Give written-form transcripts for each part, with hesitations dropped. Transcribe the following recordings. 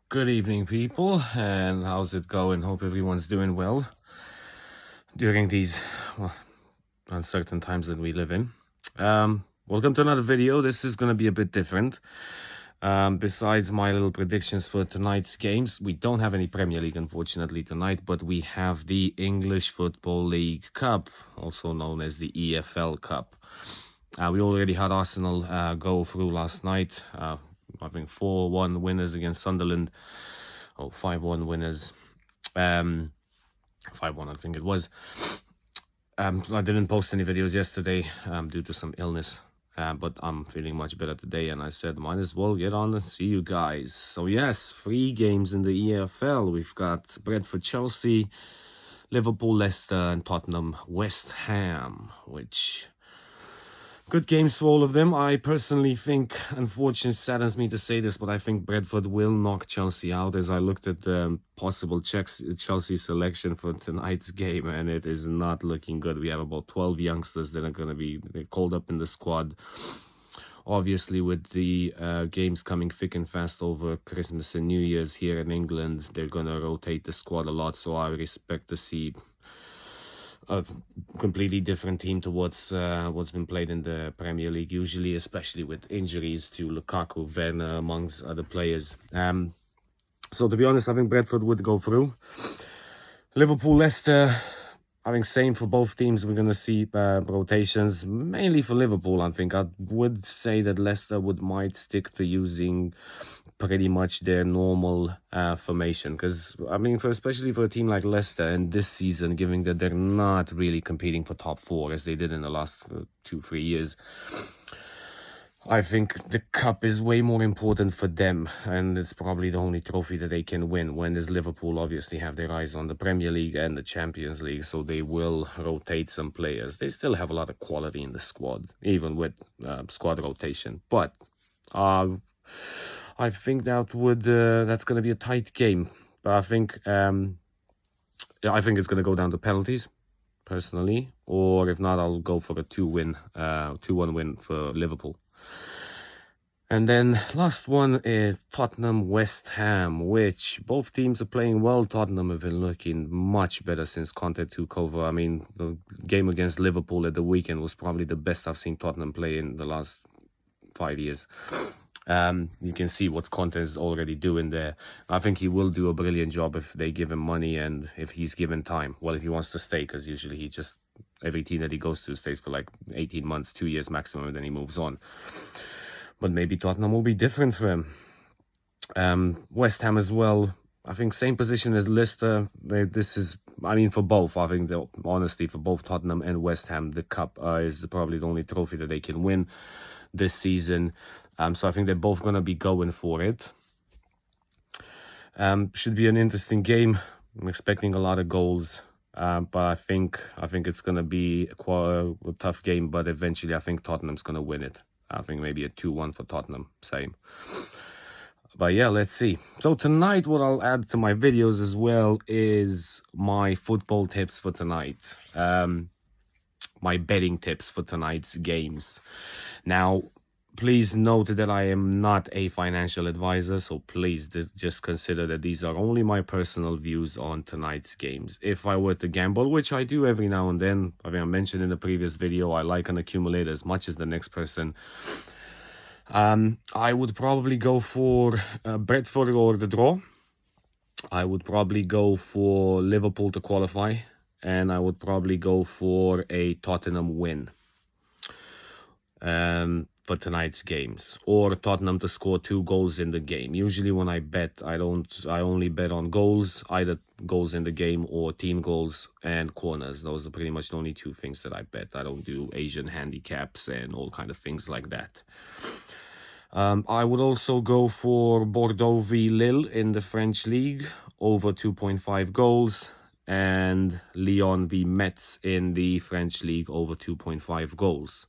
Good evening, people, and how's it going? Hope everyone's doing well during these uncertain times that we live in. Welcome to another video. This is going to be a bit different. Besides my little predictions for tonight's games, we don't have any Premier League, unfortunately, tonight, but we have the English Football League Cup, also known as the EFL Cup. We already had Arsenal go through last night. I think 4-1 winners against Sunderland. 5-1 winners. 5-1, I think it was. I didn't post any videos yesterday due to some illness. But I'm feeling much better today, and I said might as well get on and see you guys. So yes, 3 games in the EFL. We've got Brentford, Chelsea, Liverpool, Leicester, and Tottenham, West Ham, which good games for all of them. I personally think, unfortunately, saddens me to say this, but I think Brentford will knock Chelsea out. As I looked at the possible Chelsea selection for tonight's game, and it is not looking good. We have about 12 youngsters that are going to be called up in the squad. Obviously, with the games coming thick and fast over Christmas and New Year's here in England, they're going to rotate the squad a lot, so I would expect to see a completely different team to what's been played in the Premier League usually, especially with injuries to Lukaku, Werner, amongst other players. So to be honest, I think Brentford would go through. Liverpool, Leicester, I think same for both teams. We're going to see rotations, mainly for Liverpool. I think I would say that Leicester might stick to using pretty much their normal formation, because I mean, especially for a team like Leicester and this season, given that they're not really competing for top 4 as they did in the last 2-3 years, I think the cup is way more important for them, and it's probably the only trophy that they can win, when as Liverpool obviously have their eyes on the Premier League and the Champions League, so they will rotate some players. They still have a lot of quality in the squad, even with squad rotation, but I think that's going to be a tight game. But I think it's going to go down to penalties, personally, or if not, I'll go for a 2-1 win for Liverpool. And then last one is Tottenham, West Ham, which both teams are playing well. Tottenham have been looking much better since Conte took over. I mean, the game against Liverpool at the weekend was probably the best I've seen Tottenham play in the last 5 years. You can see what Conte is already doing there. I think he will do a brilliant job if they give him money and if he's given time. Well, if he wants to stay, because usually every team that he goes to stays for like 18 months, 2 years maximum, and then he moves on. But maybe Tottenham will be different for him. West Ham as well. I think same position as Leicester. For both. I think, honestly, for both Tottenham and West Ham, the cup is probably the only trophy that they can win this season. So I think they're both going to be going for it. Should be an interesting game. I'm expecting a lot of goals. But I think it's going to be quite a tough game. But eventually, I think Tottenham's going to win it. I think maybe a 2-1 for Tottenham. Same. But yeah, let's see. So tonight, what I'll add to my videos as well is my football tips for tonight. My betting tips for tonight's games. Now, please note that I am not a financial advisor, so please just consider that these are only my personal views on tonight's games. If I were to gamble, which I do every now and then, I think I mentioned in the previous video, I like an accumulator as much as the next person. I would probably go for Brentford or the draw. I would probably go for Liverpool to qualify, and I would probably go for a Tottenham win. For tonight's games, or Tottenham to score 2 goals in the game. Usually when I bet, I only bet on goals, either goals in the game or team goals and corners. Those are pretty much the only 2 things that I bet. I don't do Asian handicaps and all kind of things like that. I would also go for Bordeaux v Lille in the French league, over 2.5 goals, and Lyon v Metz in the French league, over 2.5 goals.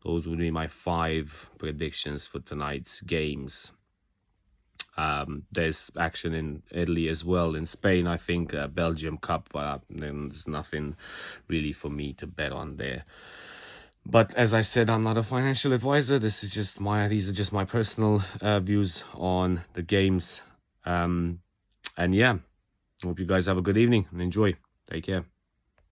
Those would be my 5 predictions for tonight's games. There's action in Italy as well. In Spain, I think Belgium Cup, there's nothing really for me to bet on there. But as I said, I'm not a financial advisor. These are just my personal views on the games. And yeah, hope you guys have a good evening and enjoy. Take care.